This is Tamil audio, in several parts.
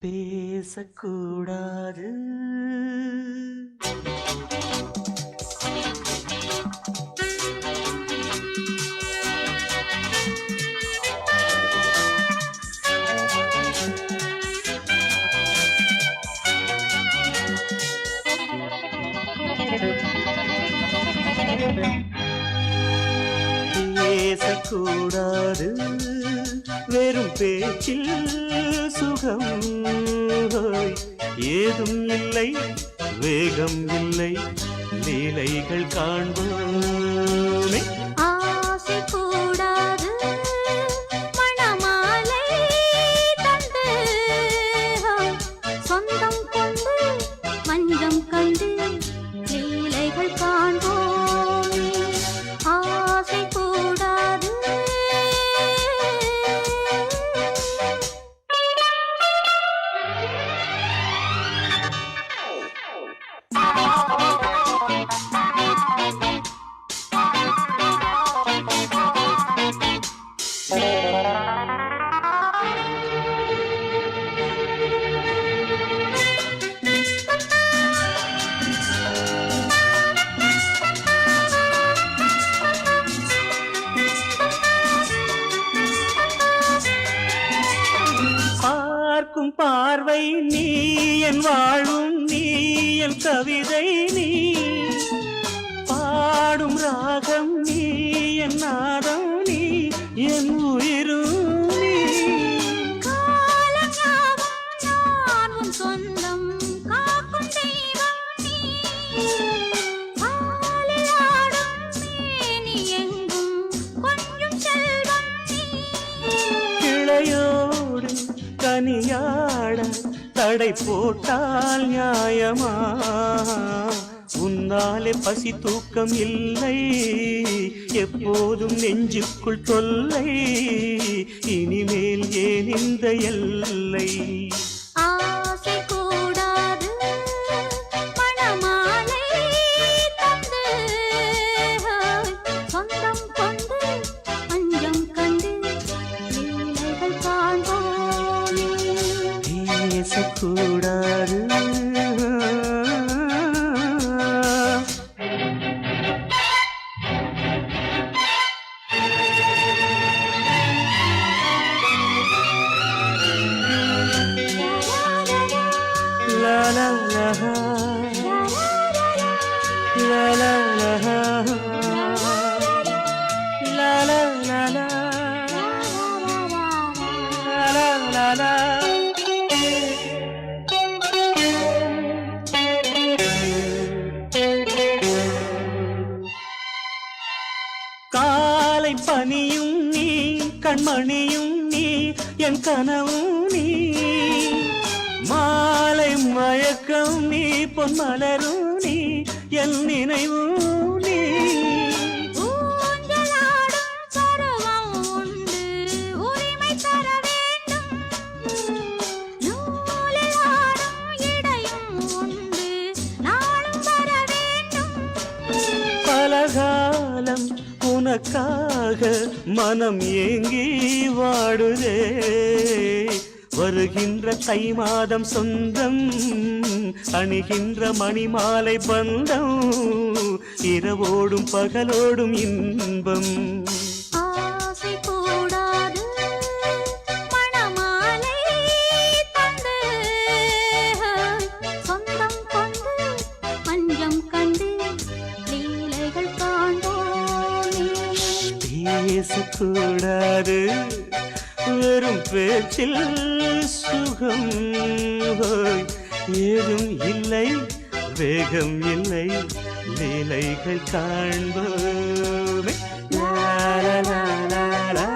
பேசக்கூடாது. பேசக்கூடாது வெறும் பேச்சில் சுகம் ஏதும் இல்லை, வேகம் இல்லை, லீலைகள் காண்போமே. ஆசை கூடாது மணமாலை தந்து சொந்தம் கொண்டு மஞ்சம் கண்டு லீலைகள் காண்போமே. ஆசை கூடாது பார்க்கும் பார்வை நீ, என் வாழும் நீ, என் கவிதை நீ, பாடும் ராகம் நீ, என் நாதம் நீ, என் உயிரும் நீ. சொந்தம் காக்கும் தெய்வம் நீ, நீ எங்கும் கொஞ்சம் செல்வம் நீ. கிளையோடு கனியாட தடை போட்டால் நியாயமா? உன்னாலே பசி தூக்கம் இல்லை, எப்போதும் நெஞ்சுக்குள் தொல்லை, இனிமேல் ஏன் இந்த எல்லை? ஆசை கூடாது மணமாலை தந்து சொந்தம் கொண்டு அஞ்சம் கண்டு லீலைகள் காண்போமே. பேசக்கூடாது. La la la la la la la la la la la la. காலை பனியும் நீ, கண்மணியும் நீ, என் கனவும் நீ, மாலை மயக்கம் நீ, பொன்மலரும் நீ, என் நினைவும் நீ. ஊஞ்சலாடும் பருவம் உண்டு, உரிமை தர வேண்டும். நூலில் ஆடும் இடையும் உண்டு, நாளும் வர வேண்டும். பலகாலம் உனக்காக மனம் ஏங்கி வாடுதே, வருகின்ற தை மாதம் சொந்தம், அணிகின்ற மணிமாலை பந்தம், இரவோடும் பகலோடும் இன்பம். ஆசை கூடாது மணமாலை தந்து சொந்தம் கொண்டு மஞ்சம் கண்டு லீலைகள் காண்போமே. பேசக்கூடாது வெறும் பேச்சில் சுகம் ஏதும் இல்லை, வேகம் இல்லை, லீலைகள் காண்போமே. லா லா லா லா லா.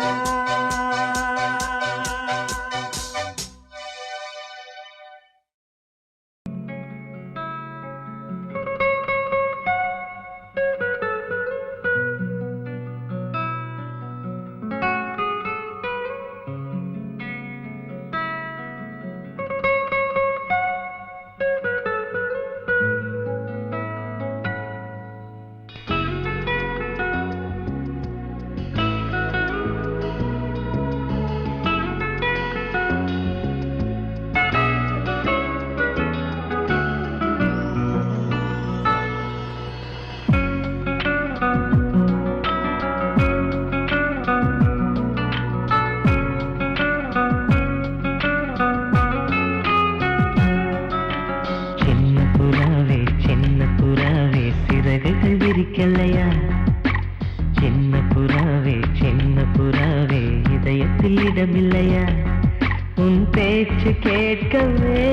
பேச்சு கேட்கவே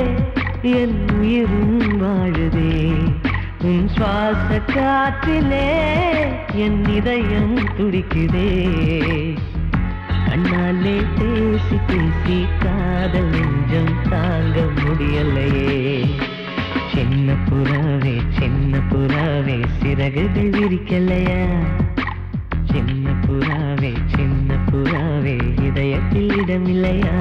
என் உயிரும் வாழுதே. உன் சுவாச காற்றிலே என் இதயம் துடிக்குதே. கண்ணாலே பேசி பேசி காதல் நெஞ்சம் தாங்க முடியலையே. சின்ன புறாவே சிறகுகள் விரிக்கலையா? சின்ன புறாவே இதயத்தில் இடமில்லையா?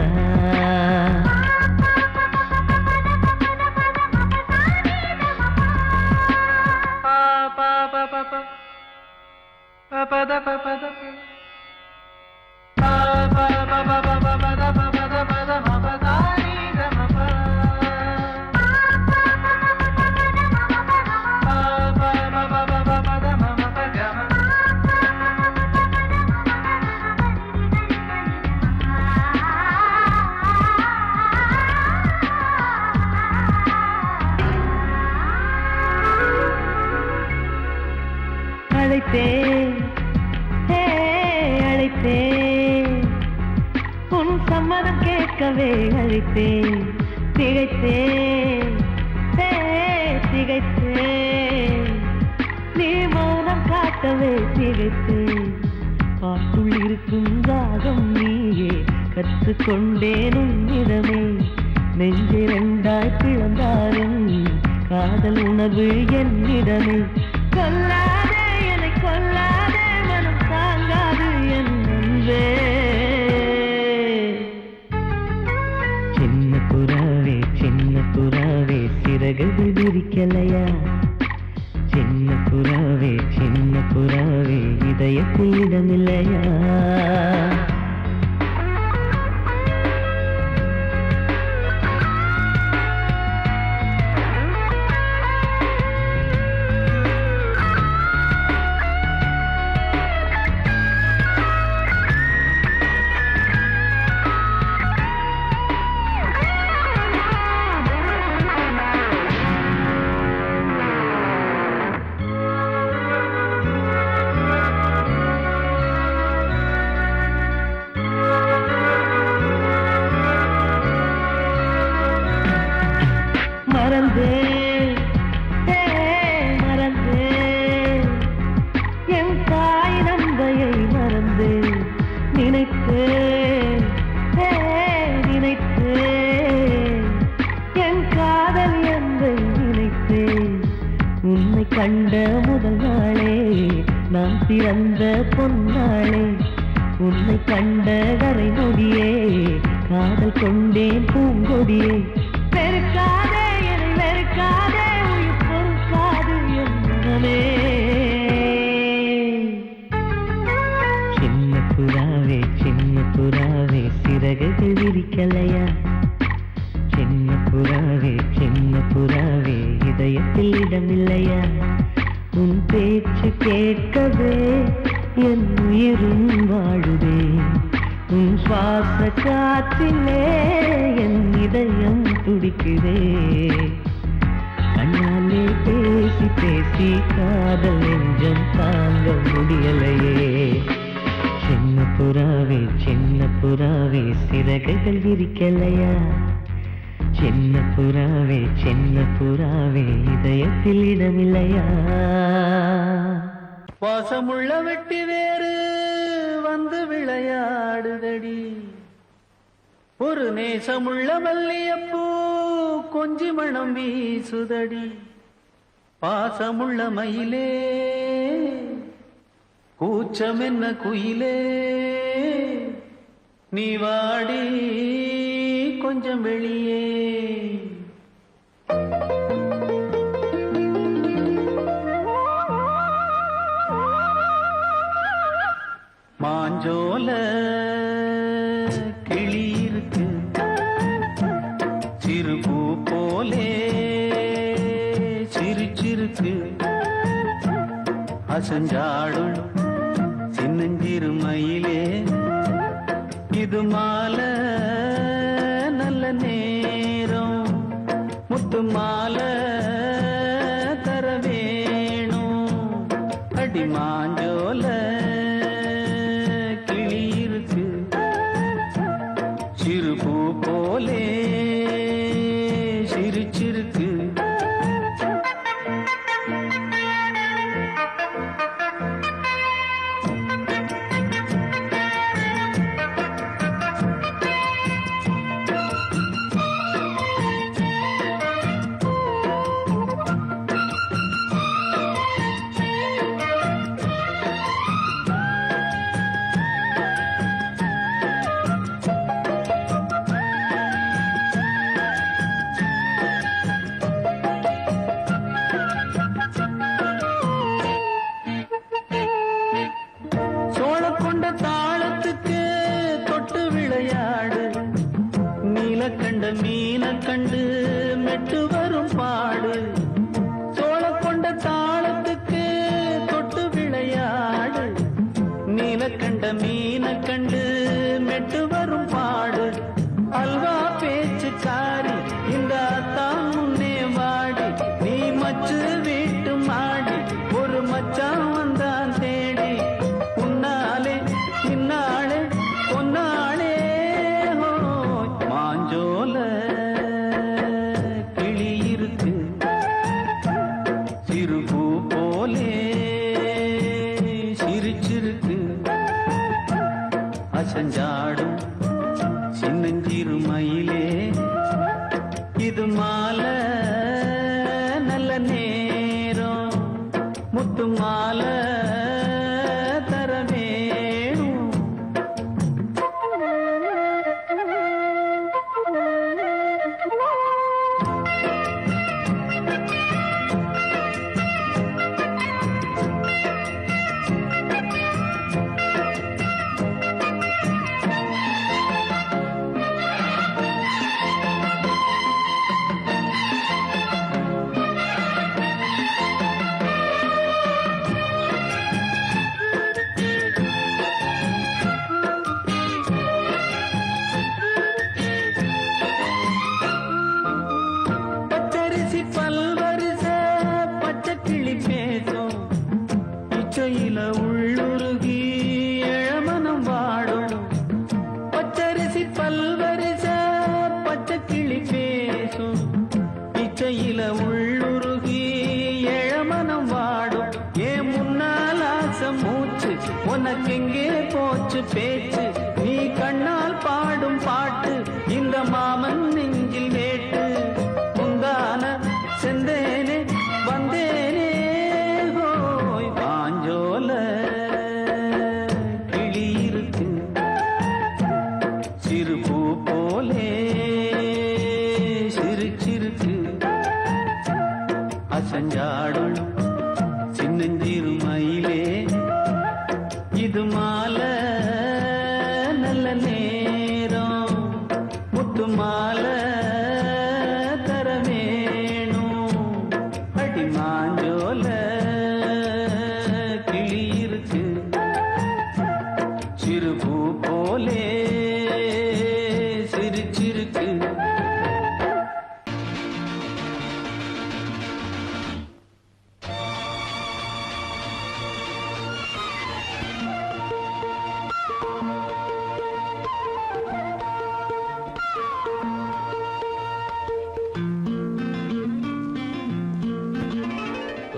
அழைத்தேன் உன் சம்மதம் கேட்கவே அழைத்தேன். திகைத்தேன் நீ மௌனம் காட்டவே திகைத்தேன். பாட்டுள் இருக்கும் ராகம் நீயே கற்றுக்கொண்டேன் உன்னிடமே. நெஞ்சிரண்டாய் பிளந்தாரும் காதல் உணர்வு என்னிடமே. கொல்லாதே என்னை கொல்லாதே மனம் தாங்காது என் அன்பே. சின்ன புறாவே சிறகுகள் விரிக்கலையா? சின்ன புறாவே இதயத்தில் இடமில்லையா? மறந்தேன் என் தாய் நந்தையை மறந்தேன். நினைத்தேன் என் காதல் என்பை நினைத்தேன். உன்னை கண்ட முதல் நாளே நான் பிறந்த பொன்னாளே. உன்னை கண்ட கரை நொடியே காதல் கொண்டேன் பூங்கொடியே. வெறுக்காதே என்னை வெறுக்காதே உயிர் பொறுக்காது என் மனமே. சின்ன புறாவே சிறகுகள் விரிக்கலையா? சின்ன புறாவே இதயத்தில் இடமில்லையா? உன் பேச்சு கேட்கவே என் உயிரும் வாழுதே. உன் சுவாச காற்றிலே என் இதயம் துடிக்குதே. கண்ணாலே பேசி பேசி காதல் நெஞ்சம் தாங்க முடியலையே. சின்ன புறாவே சிறகுகள் விரிக்கலையா? சின்ன புறாவே இதயத்தில் இடமில்லையா? வாசமுள்ள வெட்டி வேறு வந்து விளையாடுதடி. ஒரு நேசமுள்ள மல்லியப்பூ கொஞ்சி மணம் வீசுதடி. பாசமுள்ள மயிலே கூச்சம் என்ன குயிலே. நீ வாடி கொஞ்சம் வெளியே. மாஞ்சோல கிளி இருக்கு சிறுபூ போலே சிரிச்சிருக்கு. அசஞ்சாடும் சின்னஞ்சிறு மயிலே இது மாலை நல்ல நேரம். முத்து மாலை தர வேணும். அடி மாஞ்சோல சிறு பூ போலே சிரிச்சிருக்கு. சோளக்கொண்ட தாளத்துக்கு தொட்டு விளையாடு, நீலக்கண்ட மீன கண்டு மெட்டு வரும் பாடு. சோளக்கொண்ட தாளத்துக்கு தொட்டு விளையாடு, நீலக்கண்ட மீன கண்டு மெட்டு வரும் பாடு. அல்வா பேச்சுக்காரி இந்த அத்தான் முன்னே வாடி, நீ மச்சு வீட்டு மாடி ஒரு மச்சான் வந்தான் தேடி. உன்னாலே இன்னாளே பொன்னாளே ஹோய், மாஞ்சோல கிளி இருக்கு சிறுபூ போலே சிரிச்சிருக்கு. அசஞ்சாடும் சின்னஞ்சிறு மயிலே, இது மாலை நல்ல நேரம், முத்து மாலை தர வேணும். பச்சரிசி பல்வரிச பச்சை கிளி பேசும், இச்சையில உள்ளுருகி இளமனம் வாடும். பச்சரிசி பல்வரிச பச்சை கிளி பேசும், இச்சையில உள்ளுருகி இளமனம் வாடும். ஏன் முன்னால் ஆசை மூச்சு உனக்கெங்கே போச்சு பேச்சு, நீ கண்ணால் பாடும் பாட்டு இந்த மாமன் நெஞ்சில் வேட்டு. முந்தான செந்தேனே வந்தேனே ஹோய், பாஞ்சோல கிளி இருக்கு சிறுபூ போலே சிரிச்சிருக்கு. அசஞ்சாடும் சின்னஞ்சிறு மயிலே, இது மாலை நல்ல நேரம், முத்து மாலை தர வேணும். அடி மாஞ்சோல கிளி இருக்கு சிறுபூ போலே சிரிச்சிருக்கு.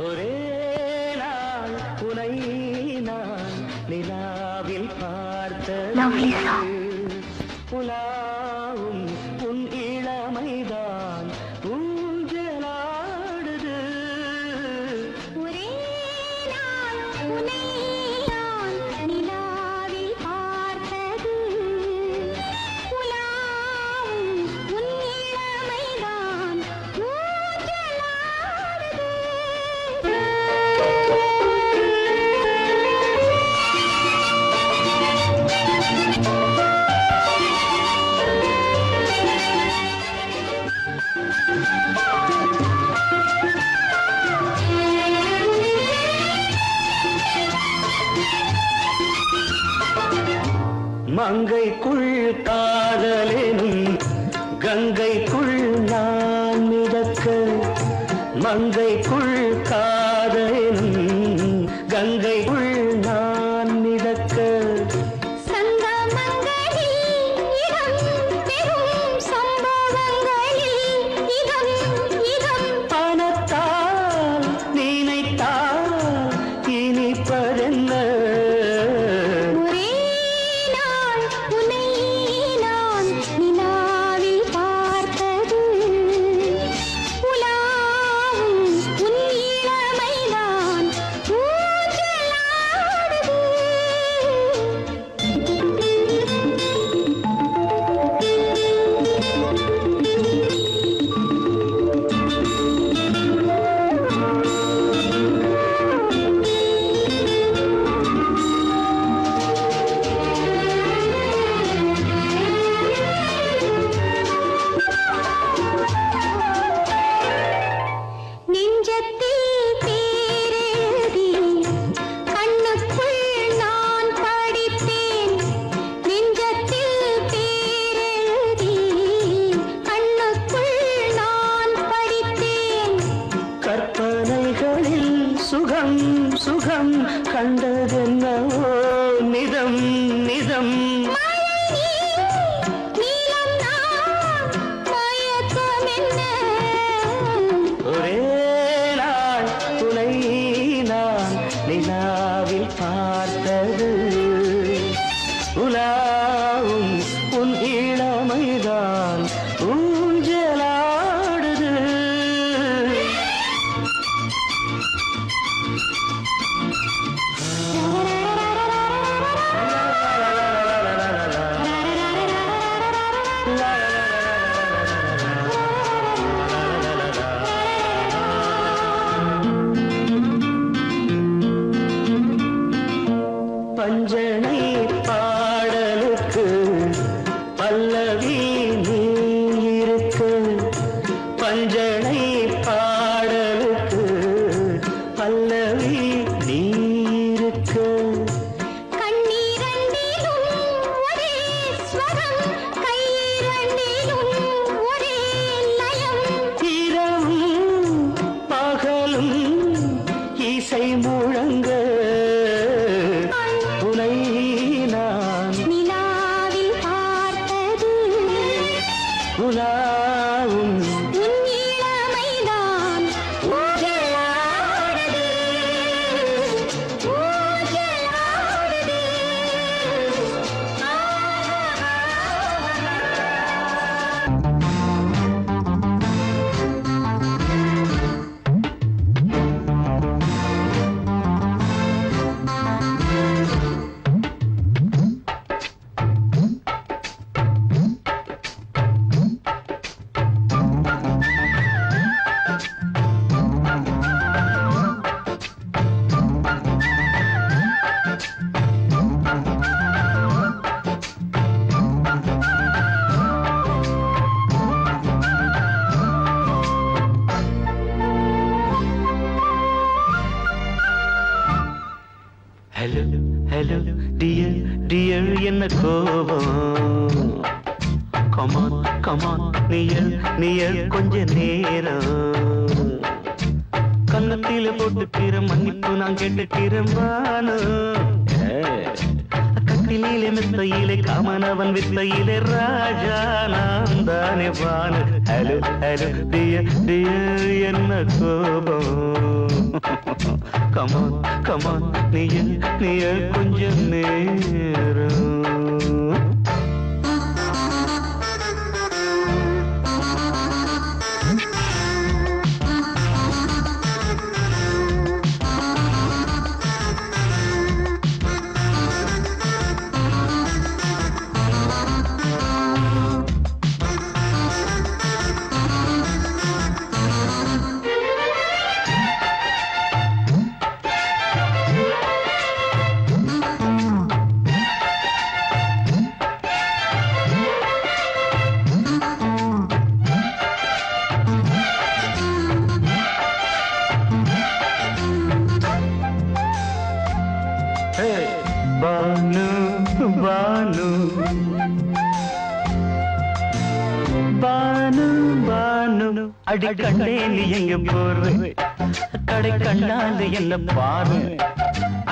ஒரே நாள் உனை நான் நிலாவில் Lovely பார்த்தது, song. உலாவும் உன் இளமைதான் ஊஞ்சலாடுது. ஒரே நாள் உன்னை நான் நிலாவில் பார்த்தது, உலாவும் உன் இளமைதான் மங்கைக்குள் காதலெனும் கங்கைக்குள் நான் மிதக்க, மங்கைக்குள் காதலெனும் கங்கைக்குள் நான் மிதக்க. சங்கமங்களில் இடம் பெறும் சம்பவங்களில் இடம் நிலவும் உன் இளமைதான் ஊஞ்சலாடுதே, ஊஞ்சலாடுதே. ஹலோ ஹலோ டியர் டியர் என்ன கோபம் கமான் கமான் நியர் கொஞ்ச நேரம் கன்னத்தில போட்டுக்கிற மன்னிப்பு நான் கேட்டுக்கிறேன் கட்டிலே மெத்தையிலே காமனவன் வித்தையிலே ராஜா நான் தானே வானு ஹலோ ஹலோ டியர் டியர் என்ன கோபம் கமான் கமான் நியர் கொஞ்ச நேரம் பானு பானு பானு பானு அடி கண்டே நீ எங்க போற கடை கண்ணாந்து என்ன பாரு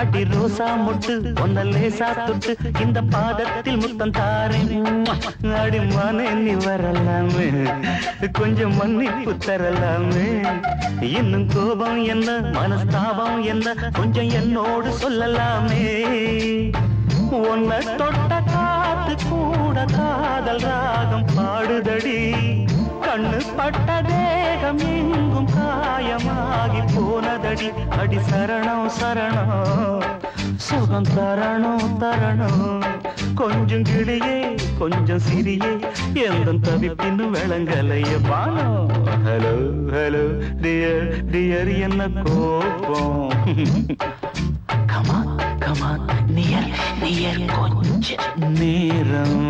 அடி ரோசா முட்டு ஒன்ன லேசா தொட்டு இந்த பாதத்தில் முத்தம் தாரேன் அடி மானே நீ வரலாமே கொஞ்சம் மன்னிப்பு தரலாமே இன்னும் கோபம் என்ன மனஸ்தாபம் என்ன கொஞ்சம் என்னோடு சொல்லலாமே உன்னை தொட்ட காத்து கூட காதல் ராகம் பாடுதடி கண்ணு பட்ட தேகம் எங்கும் காயமாகி போனதடி அடி சரணம் சரணம் சுகம் தரணும் தரணும் கொஞ்சம் கிளியே கொஞ்சம் சிறியே எந்த தவிப்பின்னு விளங்கலைய பானோ ஹலோ ஹலோ டியர் டியர் என்ன கோபம் கமான் கமான் நியர் கொஞ்ச நேரம்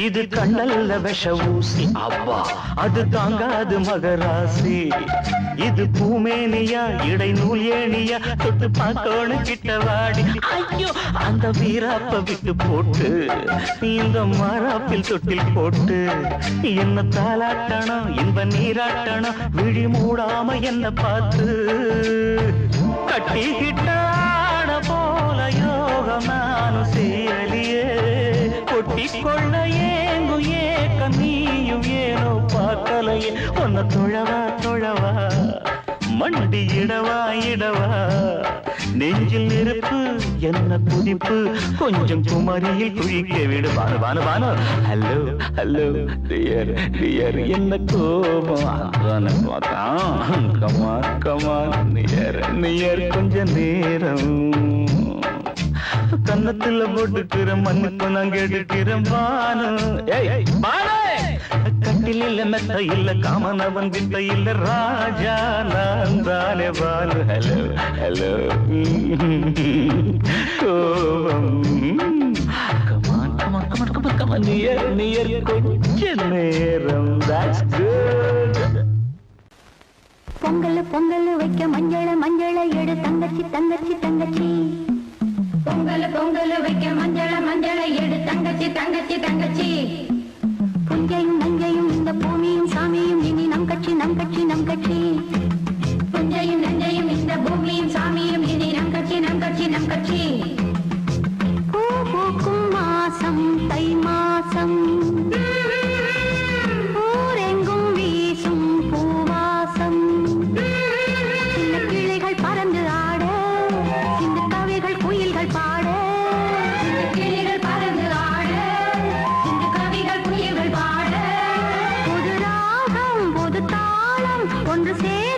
இது கண்ணல்ல விஷ ஊசி அவ்வா அது தாங்காது மகராசி இது பூமேனியா இடை நூல் ஏனியா தொட்டு பார்க்கோணு கிட்ட வாடி ஐயோ அந்த வீராப்ப விட்டு போட்டு இந்த மாறாப்பில் தொட்டில் போட்டு என்ன தாலாட்டணும் இன்ப நீராட்டணும் விழி மூடாம என்ன பார்த்து கட்டிக்கிட்டான போல யோகம் நானும் செய்யலியே கொட்டிக்கொள்ள ஏங்கும் ஏக்க நீயும் ஏனோ பார்க்கலையே உன்னை தொழவா தொழவா மண்டி இடவா இடவா நெஞ்சில் நெருப்பு என்ன துடிப்பு கொஞ்சம் குமரியில் குளிக்க விடு வானு வானு வானு ஹலோ ஹலோ டியர் டியர் என்ன கோபம் கமா கமா நியர் நியர் கொஞ்ச நேரம் கன்னத்துல போட்டுக்கிற மன்னிப்பு நான் கேட்டுக்கிறேன் பானு ஏய் பானு கட்டில் இல்ல மெத்த இல்ல காமனவன் வித்த இல்ல ராஜா நான் தானே பாலு ஹலோ ஹலோ கோபம் come on come on come on come on come on near கொஞ்ச நேரம் that's good பொங்கல் பொங்கல் வைக்க மஞ்சள மஞ்சள எடு தங்கச்சி தங்கச்சி தங்கச்சி பொங்கல் பொங்கல் வைக்க மஞ்சள மஞ்சள எடு தங்கச்சி தங்கச்சி தங்கச்சி புஞ்சையும் நஞ்சையும் இந்த பூமியும் சாமியும் இனி நம் கட்சி நம் கட்சி நம் கட்சி புஞ்சையும் நஞ்சையும் இந்த பூமியும் சாமியும் இனி நம் கட்சி நம் கட்சி நம் கட்சி பூ பூக்கும் மாசம் தை மாசம் ஊரெங்கும் வீசும் பூவாசம் சின்ன கிளிகள் பறந்து ஆட சின்ன கவிகள் குயில்கள் பாட சின்ன கிளிகள் பறந்து ஆட சின்ன கவிகள் குயில்கள் பாட புது ராகம் புது தாளம் ஒன்று சேர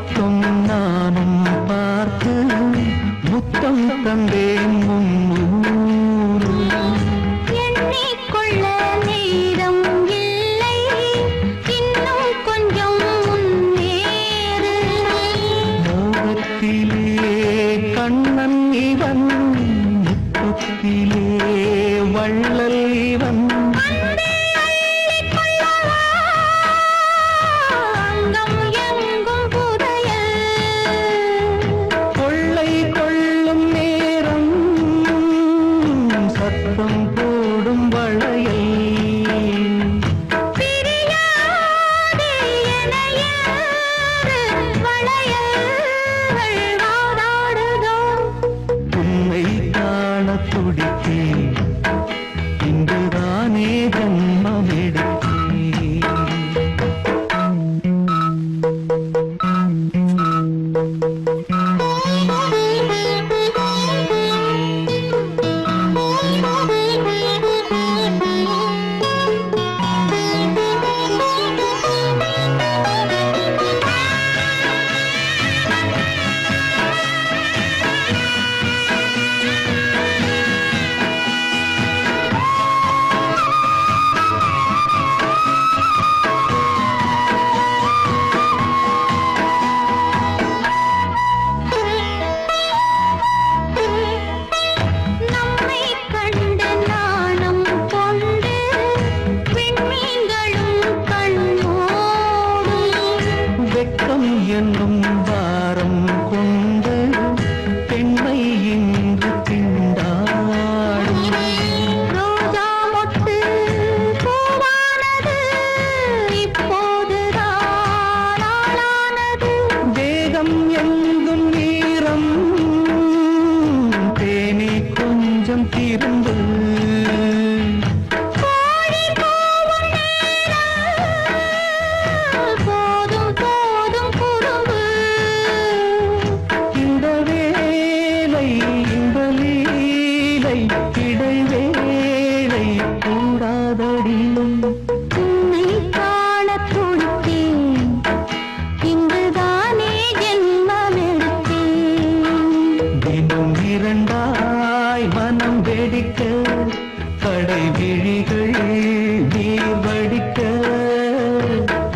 பக்கம் நானும் பார்த்து முத்தம் தந்தேன் முன்னூறு. எண்ணிக்கொள்ள நேரம் இல்லை, இன்னும் கொஞ்சம் முன்னேறு. மோகத்திலே கண்ணன் இவன், முத்தத்திலே வள்ளல் இவன். அங்கம் எங்கும் புதையல், கொள்ளை கொள்ளும் நேரம் சத்தம் போடும் வளையல். பிரியாதே எனையாறு வளையல்கள் வாதாடுதோ. உன்னை காண துடித்தேன், இன்றுதானே ஜன்மம் எடுத்தேன். நம்மை கண்டு நாணம் கொண்டு விண்மீன்களும் கண்ணோடும். வெட்கம் என்னும் பாரம் கொண்டு பெண்மை இன்று திண்டாடும். ரோஜா மொட்டு பூவானது இப்போதுதான் ஆளானது. தேகம் எங்கும் நீரம், தேனே கொஞ்சம் திரும்பு. கோழி கூவும் நேரம், போதும் போதும் குறும்பு. இந்த வேலை இந்த லீலை இடைவேளை கூடாதடியும். உன்னை காணத் துடித்தேன், இன்றுதானே ஜென்மமெடுத்தேன். தினம் இரண்டாய் மனம் வெடிக்க, கடை விழிகள் நீர் வடிக்க.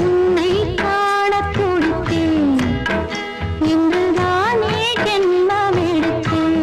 உன்னை காணத் துடித்தேன், இன்றுதானே ஜென்மமெடுத்தேன்.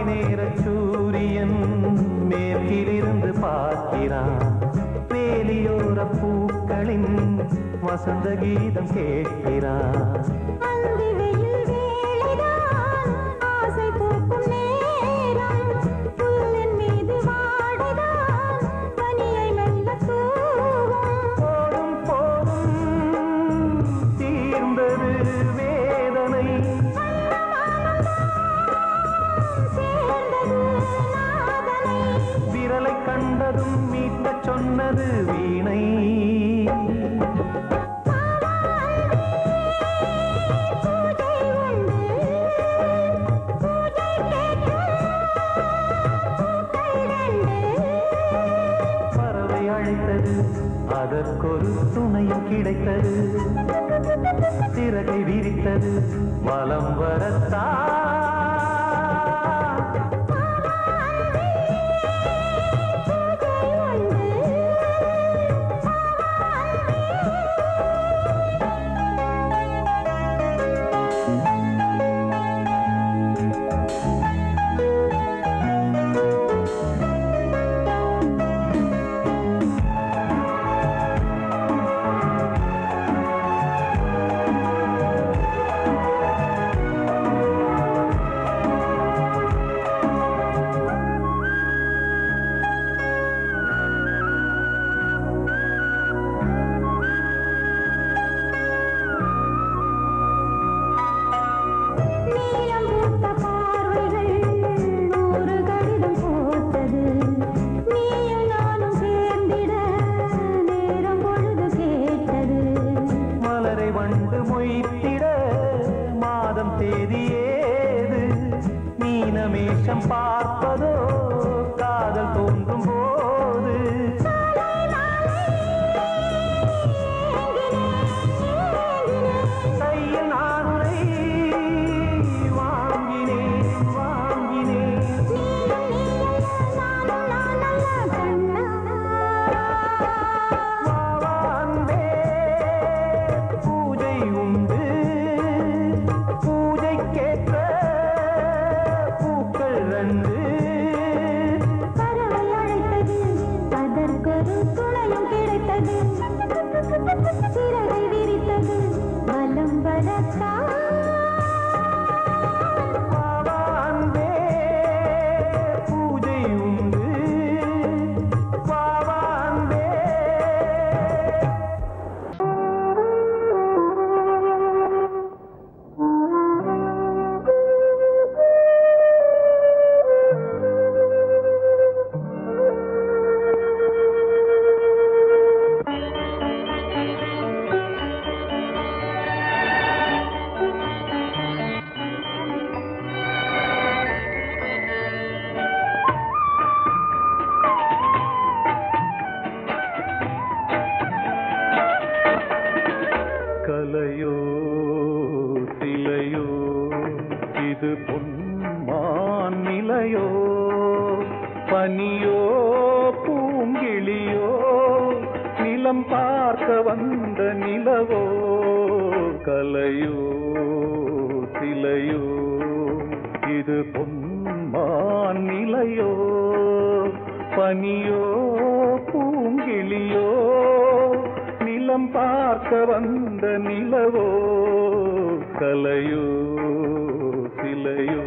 நேர சூரியன் மேற்கிலிருந்து பார்க்கிறான் வேலியோர பூக்களின் வசந்த கீதம் கேட்கிறான் கண்டதும் மீட்ட சொன்னது வீணை பறவை அழைத்தது அதற்கொரு துணையும் கிடைத்தது சிறகை விரித்தது வலம் வரத்தா மீனமேஷம் பார்ப்பதோ காதல் தோன்றும் போது கையில் நானுரை வாங்கினேன் வாவாந்தே பூஜை உண்டு பூஜைக்கேற்ற பறவை அழைத்தது அதற்கொரு துணையும் கிடைத்தது சிறகை விரித்தது வலம் வரத்தா பூஜை உண்டு வாவாந்தே கலையோ சிலையோ இது பொன்மான் நிலையோ பனியோ பூங்கிளியோ நிலம் பார்க்க வந்த நிலவோ கலையோ சிலையோ இது பொன்மான் நிலையோ பனியோ பூங்கிளியோ நிலம் பார்க்க வந்த நிலவோ கலையோ சிலையோ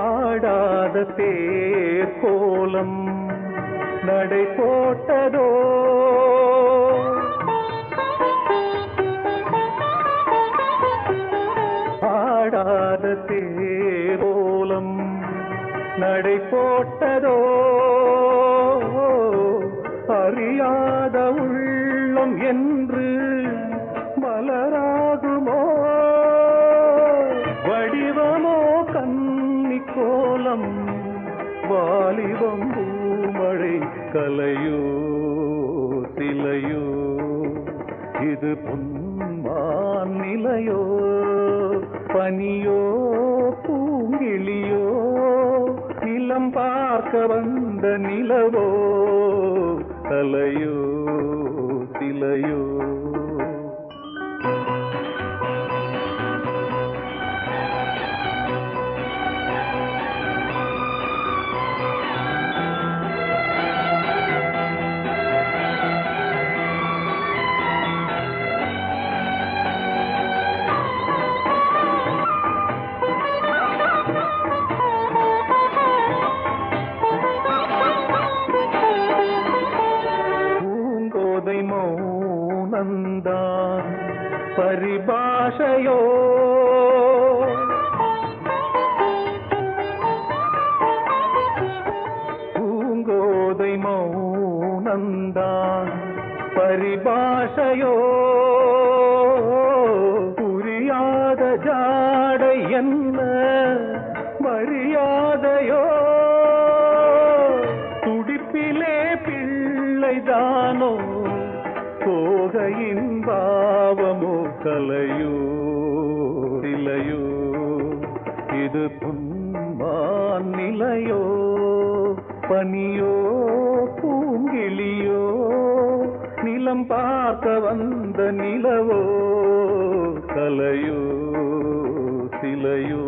ஆடாத தேர் கோலம் நடை போட்டதோ ஆடாத தேர் கோலம் நடை போட்டதோ அறியாத உள்ளம் என்று மலராகுமோ வடிவமோ கன்னி கோலம் வாலிபம் பூமழை கலையோ சிலையோ இது பொன்மான் நிலையோ பனியோ பூங்கிளியோ நிலம் பார்க்க வந்த நிலவோ கலையோ சிலையோ மௌனந்தான் பரிபாஷையோ பூங்கோதை மௌனந்தான் பரிபாஷையோ புரியாத ஜாடை என்ன மரியாதையோ துடிப்பிலே பிள்ளைதானோ போகையின் பாவமோ கலையோ இலையோ இது பொன்மான் நிலையோ பனியோ பூங்கிளியோ நிலம் பார்க்க வந்த நிலவோ கலையோ சிலையோ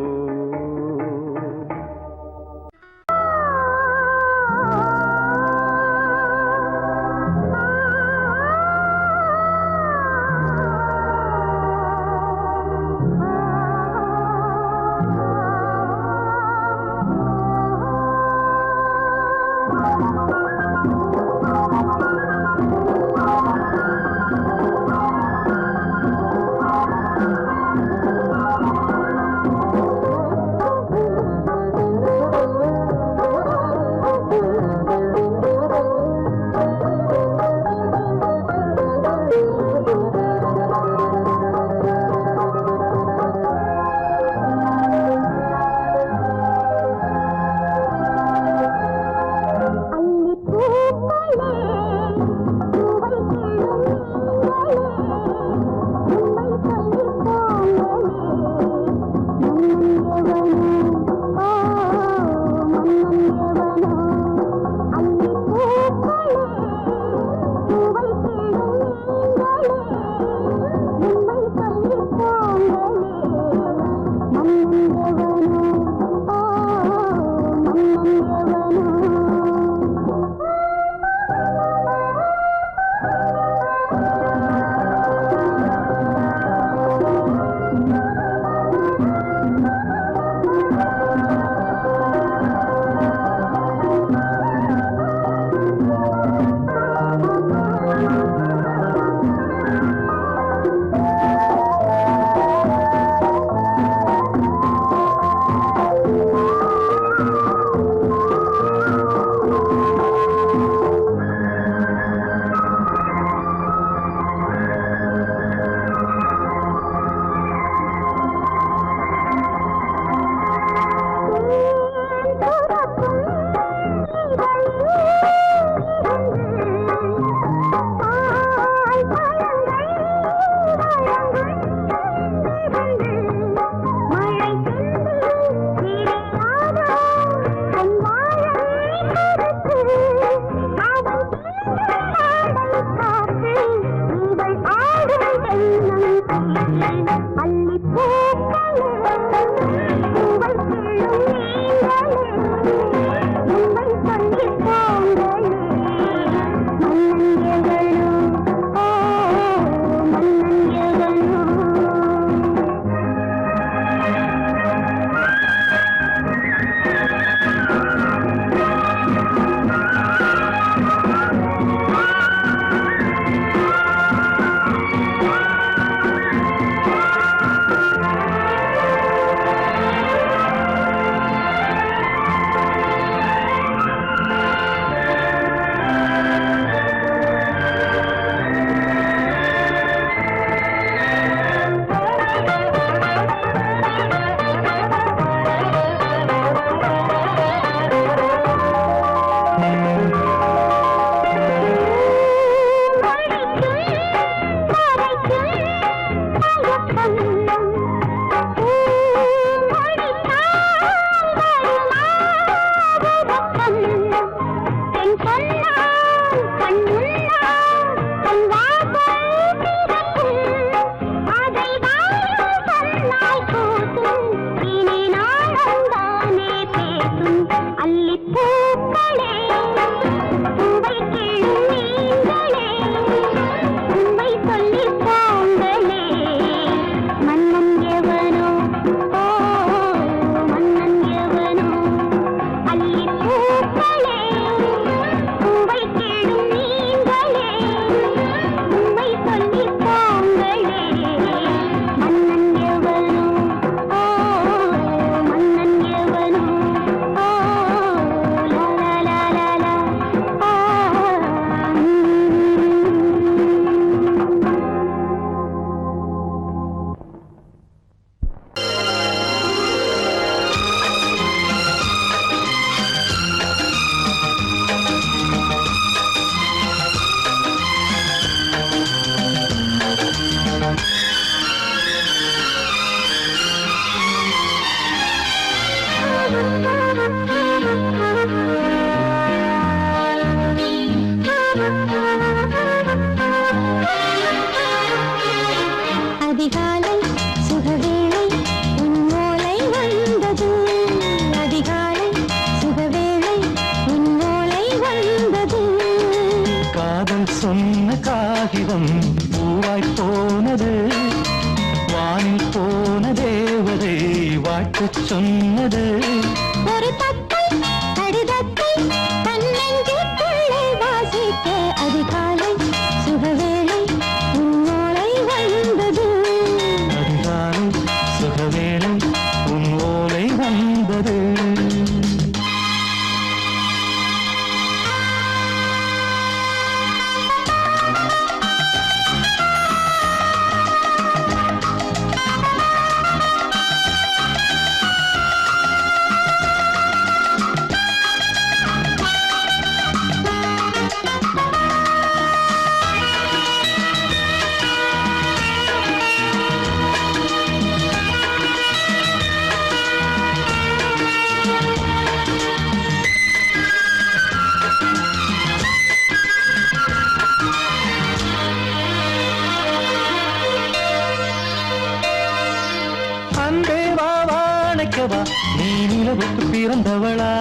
அன்பே வா வாழைக்கவா நீ நிலவுக்கு பிறந்தவளா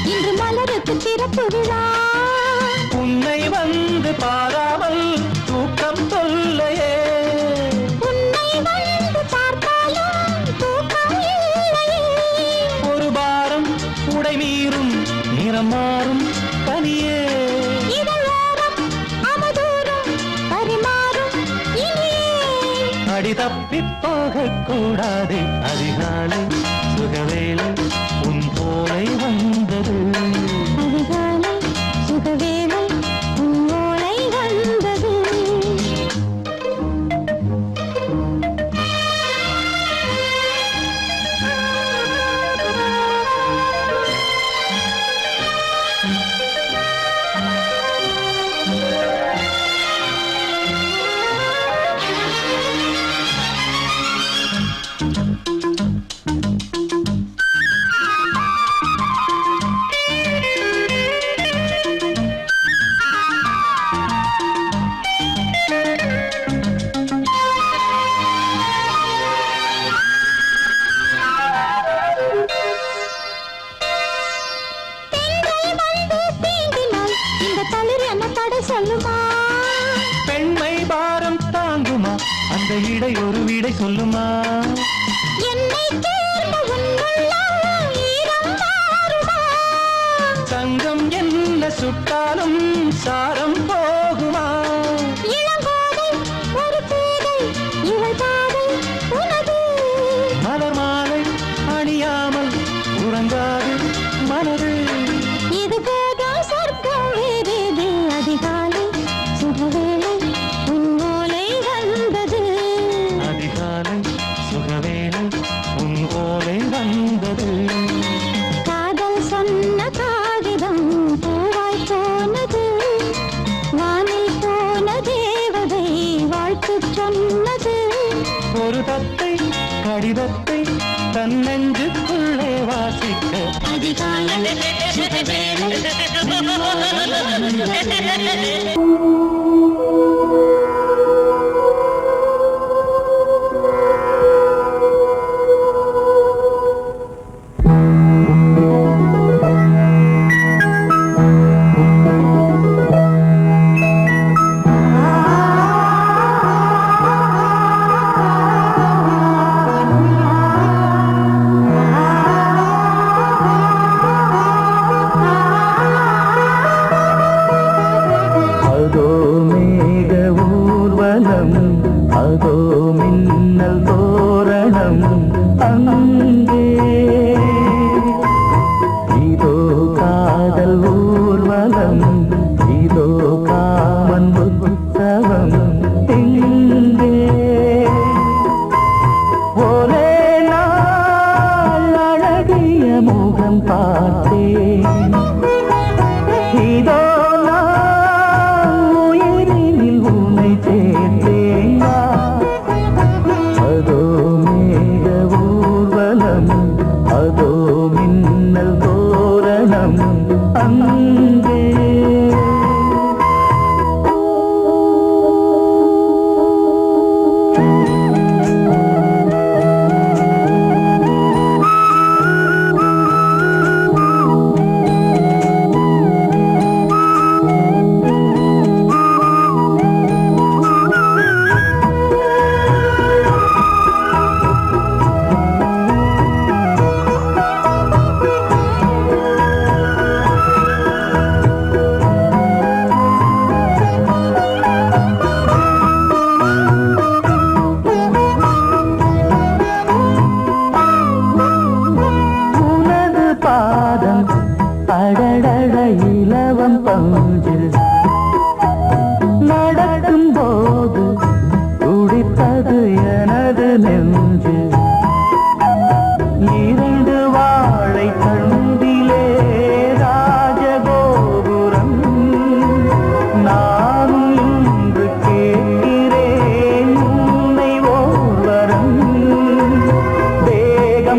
இன்று மலருக்கு திறப்பு விழா உன்னை வந்து பாராமல் தூக்கம் சொல்லையே உன்னை வந்து பார்த்தாலும் தூக்கம் இல்லையே ஒரு பாரம் உடை மீறும் நிறம் மாறும் பனியே இதழோரம் அவதூறும் பரிமாறும் இனியே அடி தப்பி போகக் கூடாது அதிகாலை சுகவேளை உன் போலை வந்தது அதிகாலை சுகவேளை உன்னோளை வந்தது சொல்லுமா பெண்மை பாரம் தாங்குமா அந்த இடை ஒரு விடை சொல்லுமா என்னை தேர்ந்த உன்னுள்ளம் ஈரம் மாறுமா தங்கம் என்ன சுட்டாலும் சாரம் போகுமா இளங்கோதை ஒரு பேதை இவள் பாதை உனது மலர் மாலை அணியாமல் உறங்காது மனது இது போதும் சொர்க்கம் வேறேது அதிகாலை சுகவேளை உன்னோலை வந்தது அதிகாலை சுகவேளை உன் ஓலை வந்தது காதல் சொன்ன காகிதம் பூவாய் போனது வானில் போன தேவதை வாழ்த்து சொன்னது ஒரு தத்தை கடிதத்தை தன் நெஞ்சுக்குள்ளே வாசிக்க அதிகாலை சுகவேளை உன்னோலை வந்தது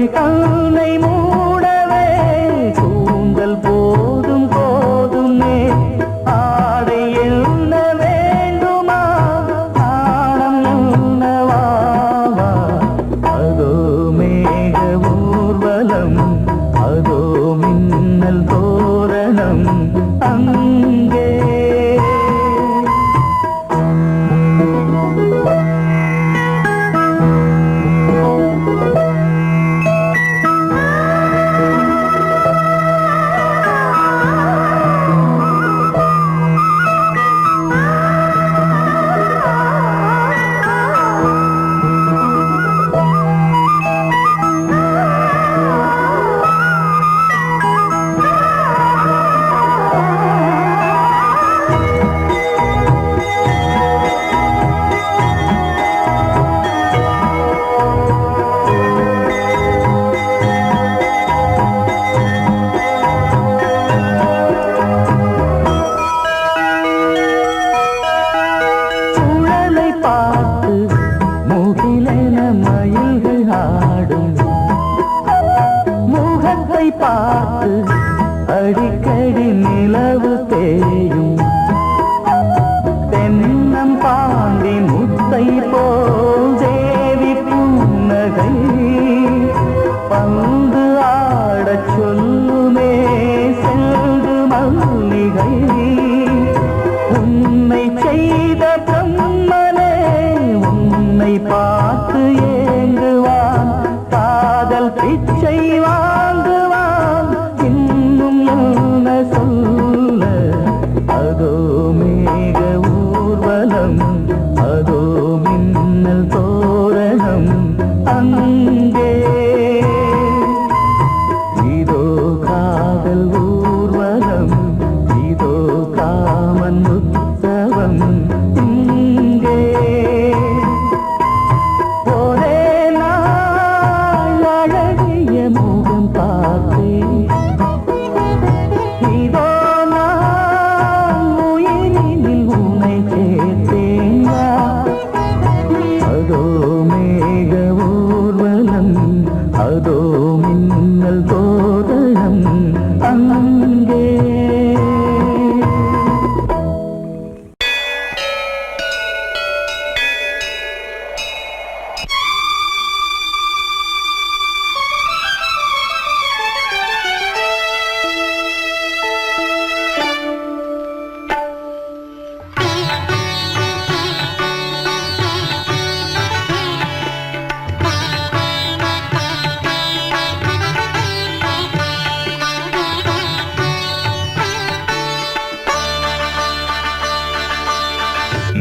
ஆடைகள் தன்னை மூடவே கூந்தல் போதும் போதுமே ஆடை என்ன வேண்டுமா ஆடம் என்னவாவா அதோ மேக ஊர்வலம் அதோ மின்னல் தோரணம் அங்கே பார்த்து அடிக்கடி நிலவு தேயும் தென்னம் பாண்டி முத்தை போல் தேவி புன்னகை பந்து ஆடச் சொல்லுமே செல்து மல்லிகை உன்னை செய்த பிரம்மனே உன்னை பார்த்து ஏங்குவான் காதல் பிச்சை வாங்குவான் இன்னும் என்ன சொல்ல அதோ மேக ஊர்வலம் அதோ மின்னல் தோரணம் அங்கே இதோ காதல் ஊர்வலம் இதோ காமன் உற்சவம் இங்கே ஒரே நாள் அழகிய முகம் பார்த்தேன் இதோ நான் உயிரினில் உன்னை சேர்த்தேன் அதோ மேக ஊர்வலம் அதோ மின்னல் தோரணம் அங்கே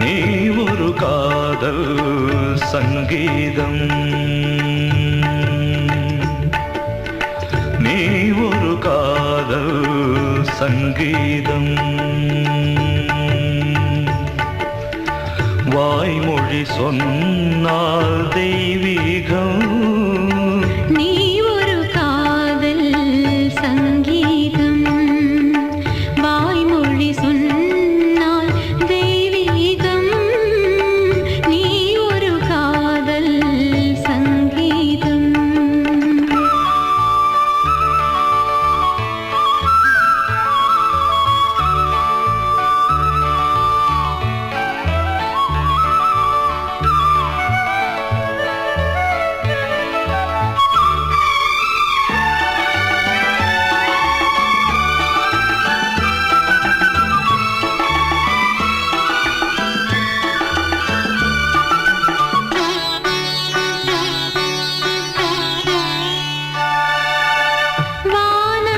நீ ஒரு காதல் சங்கீதம் நீ ஒரு காதல் சங்கீதம் வாய்மொழி சொன்னால் தெய்வீகம் நீ ஒரு காதல் சங்கீதம் வாய்மொழி சொன்னால் தெய்வீகம் நீ ஒரு காதல் சங்கீதம்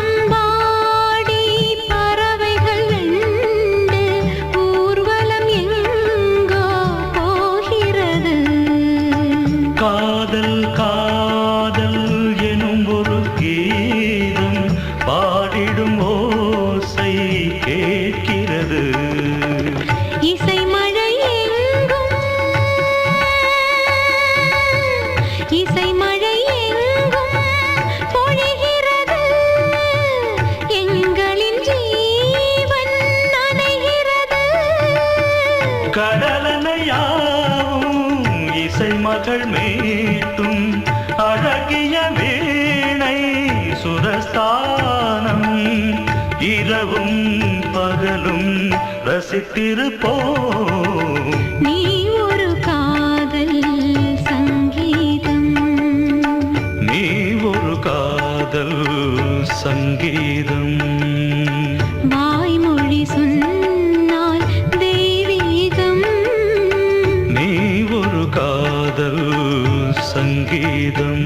வானம்பாடி பறவைகள் வெண்டு ஊர்வலம் எங்கோ போகிறது காதல் காதல் எனும் ஒரு கீதம் பாடிடும் ஓசை கேட்கிறது இசை மழை எங்கும் இசை மழை எங்கும் பொழிகிறது எங்களின் ஜீவன் நனைகிறது கடலனையாவும் இசை மகள் மீட்டும் அழகிய ஸ்வரஸ்தானம் இரவும் பகலும் ரசித்திருப்போம். நீ ஒரு காதல் சங்கீதம், நீ ஒரு காதல் சங்கீதம். வாய்மொழி சொன்னால் தெய்வீகம், நீ ஒரு காதல் சங்கீதம்.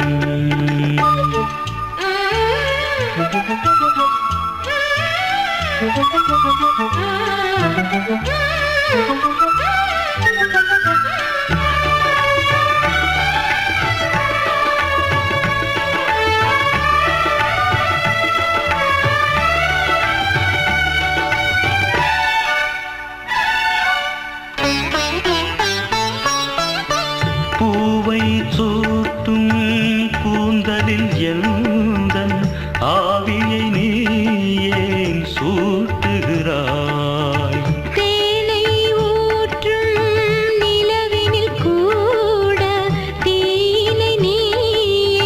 பூவை சூட்டும் கூந்தலில் எந்தன் ஆவியை நீ ஏன் சூட்டுகிறாய்? தேனை ஊற்றும் நிலவினில் கூட தீனை நீ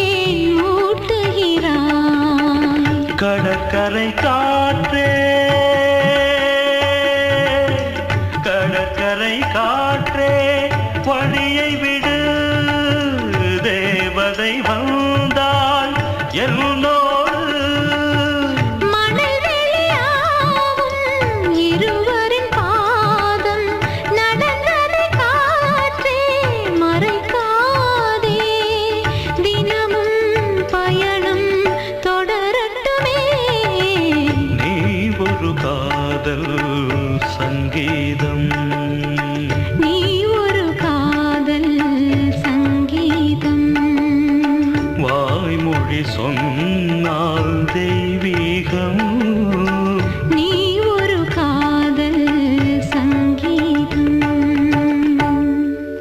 ஏன் மூட்டுகிறாய்? கடற்கரை காற்றே, கடற்கரை காற்றே வழியை விடு. தேவதை வந்தால் என்னோ